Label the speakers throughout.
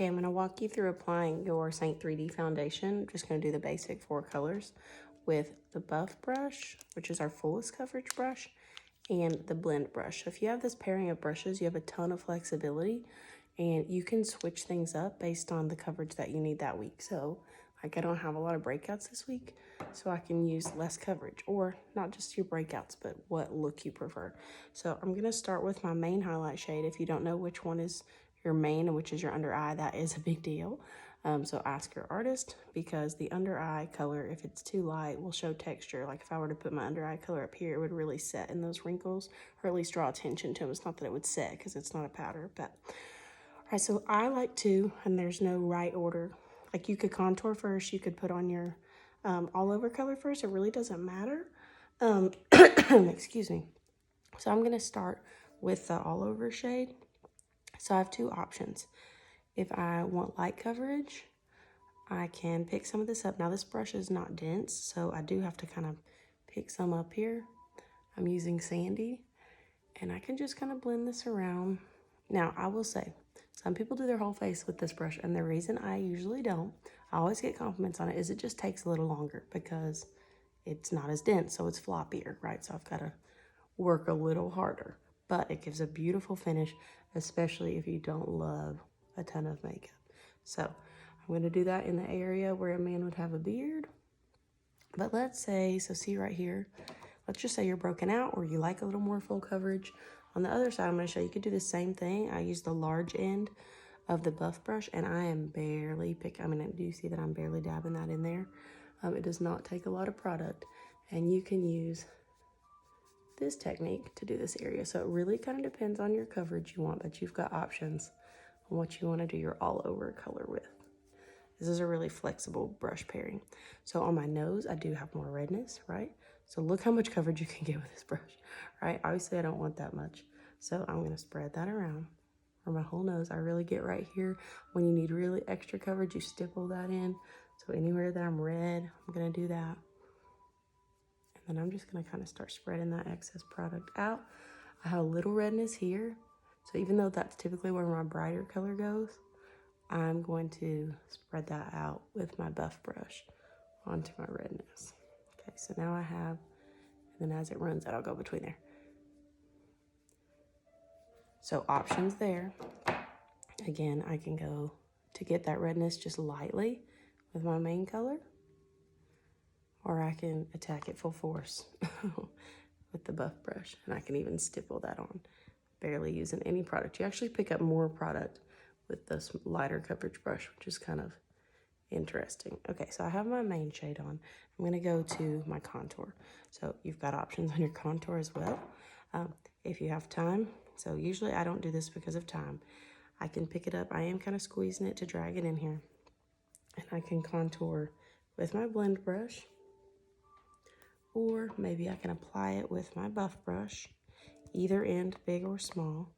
Speaker 1: Okay, I'm going to walk you through applying your Seint 3D foundation. I'm just going to do the basic 4 colors with the buff brush, which is our fullest coverage brush, and the blend brush. So if you have this pairing of brushes, you have a ton of flexibility, and you can switch things up based on the coverage that you need that week. So like I don't have a lot of breakouts this week, so I can use less coverage, or not just your breakouts, but what look you prefer. So I'm going to start with my main highlight shade. If you don't know which one is your main and which is your under eye, that is a big deal. So ask your artist, because the under eye color, if it's too light, will show texture. Like if I were to put my under eye color up here, it would really set in those wrinkles, or at least draw attention to them. It's not that it would set because it's not a powder, but all right, so I like to, and there's no right order. Like you could contour first, you could put on your all over color first. It really doesn't matter. Excuse me. So I'm gonna start with the all over shade. So I have 2 options. If I want light coverage, I can pick some of this up. Now this brush is not dense, so I do have to kind of pick some up here. I'm using Sandy, and I can just kind of blend this around. Now I will say, some people do their whole face with this brush, and the reason I usually don't, I always get compliments on it, is it just takes a little longer because it's not as dense, so it's floppier, right? So I've got to work a little harder, but it gives a beautiful finish, especially if you don't love a ton of makeup. So I'm going to do that in the area where a man would have a beard. But let's say, so see right here, let's just say you're broken out or you like a little more full coverage. On the other side, I'm going to show you could do the same thing. I use the large end of the buff brush, and I am barely picking. I mean, do you see that I'm barely dabbing that in there? It does not take a lot of product, and you can use this technique to do this area. So it really kind of depends on your coverage you want, but you've got options on what you want to do your all over color with. This is a really flexible brush pairing. So on my nose, I do have more redness, right? So look how much coverage you can get with this brush, right? Obviously I don't want that much. So I'm gonna spread that around for my whole nose. I really get right here. When you need really extra coverage, you stipple that in. So anywhere that I'm red, I'm gonna do that. And then I'm just gonna kind of start spreading that excess product out. I have a little redness here. So even though that's typically where my brighter color goes, I'm going to spread that out with my buff brush onto my redness. Okay, so now I have, and then as it runs out, I'll go between there. So options there. Again, I can go to get that redness just lightly with my main color, or I can attack it full force with the buff brush, and I can even stipple that on, barely using any product. You actually pick up more product with this lighter coverage brush, which is kind of interesting. Okay, so I have my main shade on. I'm gonna go to my contour. So you've got options on your contour as well. If you have time, so usually I don't do this because of time. I can pick it up. I am kind of squeezing it to drag it in here. And I can contour with my blend brush, or maybe I can apply it with my buff brush, either end, big or small.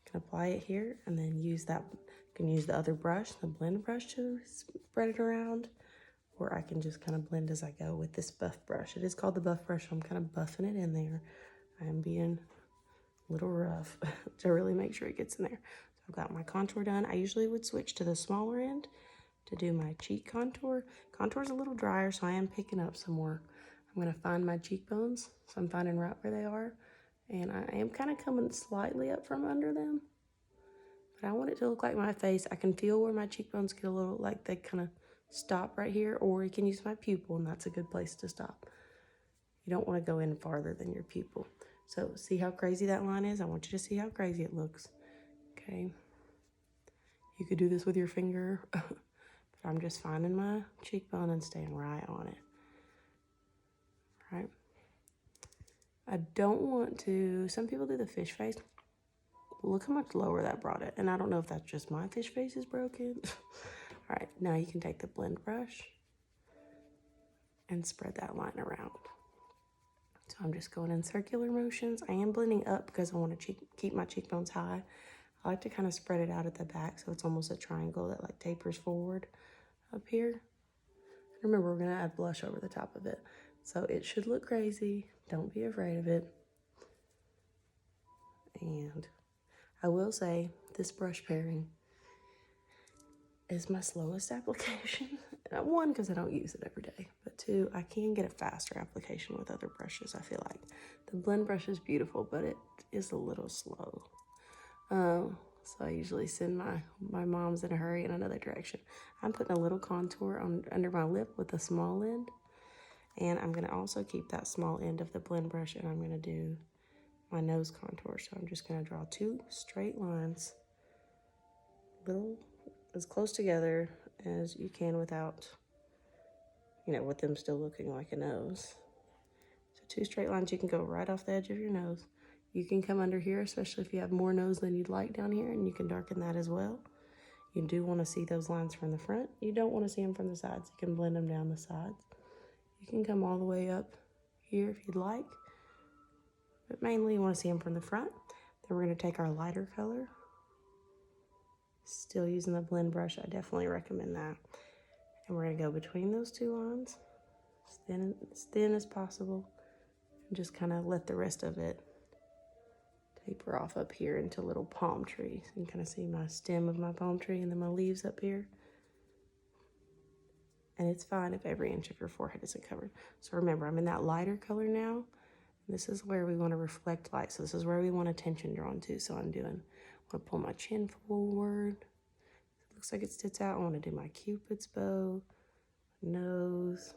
Speaker 1: I can apply it here and then use that. I can use the other brush, the blend brush, to spread it around, or I can just kind of blend as I go with this buff brush. It is called the buff brush, so I'm kind of buffing it in there. I'm being a little rough to really make sure it gets in there. So I've got my contour done. I usually would switch to the smaller end to do my cheek contour. Contour's a little drier, so I am picking up some more. I'm gonna find my cheekbones, so I'm finding right where they are, and I am kind of coming slightly up from under them. But I want it to look like my face. I can feel where my cheekbones get a little, like they kind of stop right here, or you can use my pupil, and that's a good place to stop. You don't want to go in farther than your pupil. So see how crazy that line is? I want you to see how crazy it looks. Okay. You could do this with your finger, but I'm just finding my cheekbone and staying right on it. Right? I don't want to, some people do the fish face. Look how much lower that brought it. And I don't know if that's just my fish face is broken. All right, now you can take the blend brush and spread that line around. So I'm just going in circular motions. I am blending up because I want to keep my cheekbones high. I like to kind of spread it out at the back so it's almost a triangle that like tapers forward up here. Remember, we're gonna add blush over the top of it. So it should look crazy. Don't be afraid of it. And I will say, this brush pairing, is my slowest application. One, because I don't use it every day, but two, I can get a faster application with other brushes. I feel like the blend brush is beautiful, but it is a little slow. So I usually send my mom's in a hurry in another direction. I'm putting a little contour under my lip with a small end, and I'm gonna also keep that small end of the blend brush, and I'm gonna do my nose contour. So I'm just gonna draw 2 straight lines, little as close together as you can without, with them still looking like a nose. So 2 straight lines, you can go right off the edge of your nose. You can come under here, especially if you have more nose than you'd like down here, and you can darken that as well. You do want to see those lines from the front. You don't want to see them from the sides. You can blend them down the sides. You can come all the way up here if you'd like, but mainly you want to see them from the front. Then we're going to take our lighter color. Still using the blend brush, I definitely recommend that. And we're going to go between those 2 lines, as thin as possible, and just kind of let the rest of it taper off up here into little palm trees. You can kind of see my stem of my palm tree and then my leaves up here. And it's fine if every inch of your forehead isn't covered. So remember, I'm in that lighter color now. This is where we want to reflect light. So this is where we want attention drawn to. So I'm going to pull my chin forward. It looks like it sits out. I want to do my Cupid's bow, nose,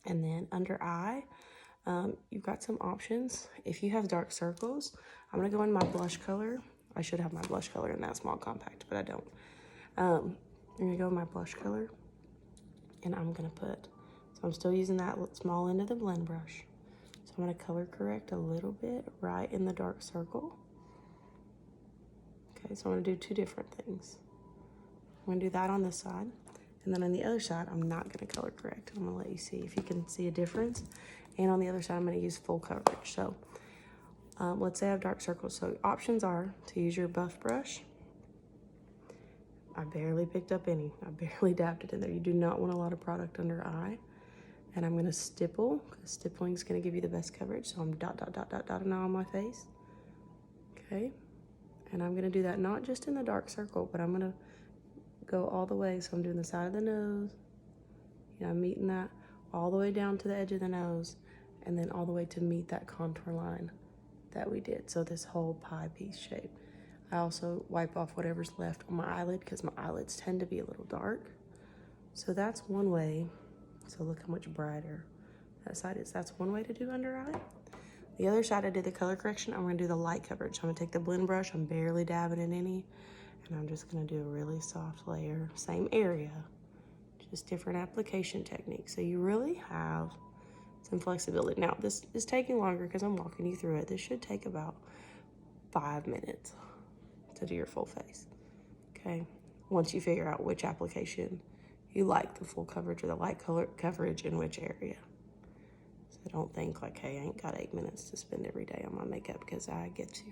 Speaker 1: and then under eye. You've got some options. If you have dark circles, I'm going to go in my blush color. I should have my blush color in that small compact, but I don't. I'm going to go in my blush color, and I'm going to so I'm still using that small end of the blend brush. So I'm going to color correct a little bit right in the dark circle. Okay, so I'm going to do 2 different things. I'm going to do that on this side, and then on the other side, I'm not going to color correct. I'm going to let you see if you can see a difference. And on the other side, I'm going to use full coverage. So let's say I have dark circles. So options are to use your buff brush. I barely picked up any. I barely dabbed it in there. You do not want a lot of product under eye. And I'm going to stipple, because stippling is going to give you the best coverage. So I'm dotting on my face. Okay. And I'm going to do that not just in the dark circle, but I'm going to go all the way. So I'm doing the side of the nose. I'm meeting that all the way down to the edge of the nose, and then all the way to meet that contour line that we did. So this whole pie piece shape. I also wipe off whatever's left on my eyelid, because my eyelids tend to be a little dark. So that's one way. So look how much brighter that side is. That's one way to do under eye. The other side, I did the color correction. I'm going to do the light coverage. I'm going to take the blend brush. I'm barely dabbing in any, and I'm just going to do a really soft layer, same area, just different application techniques. So you really have some flexibility. Now, this is taking longer because I'm walking you through it. This should take about 5 minutes to do your full face, okay? Once you figure out which application you like, the full coverage or the light color coverage in which area. So don't think like, hey, I ain't got 8 minutes to spend every day on my makeup, because I get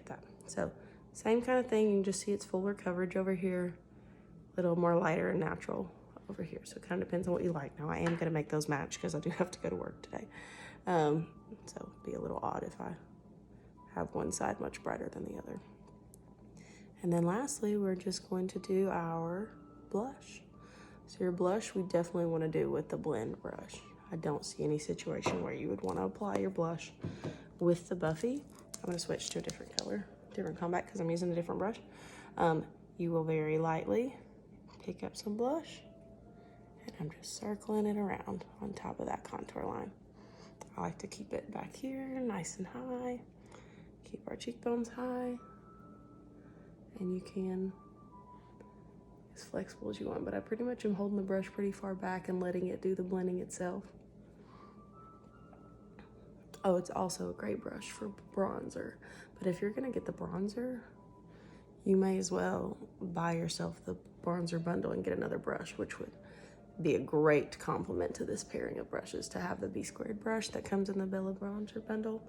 Speaker 1: that. So same kind of thing. You can just see it's fuller coverage over here, a little more lighter and natural over here. So it kind of depends on what you like. Now I am going to make those match because I do have to go to work today. So it'd be a little odd if I have one side much brighter than the other. And then lastly, we're just going to do our blush. So your blush, we definitely want to do with the blend brush. I don't see any situation where you would want to apply your blush with the Buffy. I'm going to switch to a different color, different compact, because I'm using a different brush. You will very lightly pick up some blush, and I'm just circling it around on top of that contour line. I like to keep it back here nice and high, keep our cheekbones high, and you can as flexible as you want, but I pretty much am holding the brush pretty far back and letting it do the blending itself. Oh, it's also a great brush for bronzer, but if you're gonna get the bronzer, you may as well buy yourself the bronzer bundle and get another brush, which would be a great complement to this pairing of brushes, to have the B² brush that comes in the Bella bronzer bundle.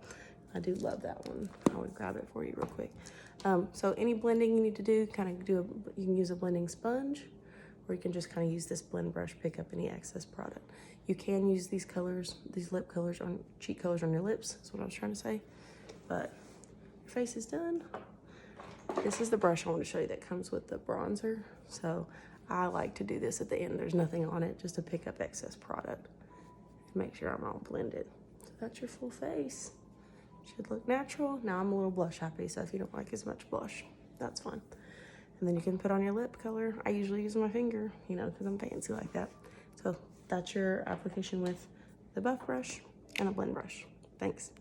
Speaker 1: I do love that one. I would grab it for you real quick. So any blending you need to do, you can use a blending sponge, or you can just kind of use this blend brush, pick up any excess product. You can use these colors, these lip colors, cheek colors on your lips, is what I was trying to say. But your face is done. This is the brush I want to show you that comes with the bronzer. So I like to do this at the end. There's nothing on it, just to pick up excess product. Make sure I'm all blended. So that's your full face. Should look natural. Now I'm a little blush happy, so if you don't like as much blush, that's fine. And then you can put on your lip color. I usually use my finger, you know, because I'm fancy like that. So that's your application with the buff brush and a blend brush. Thanks.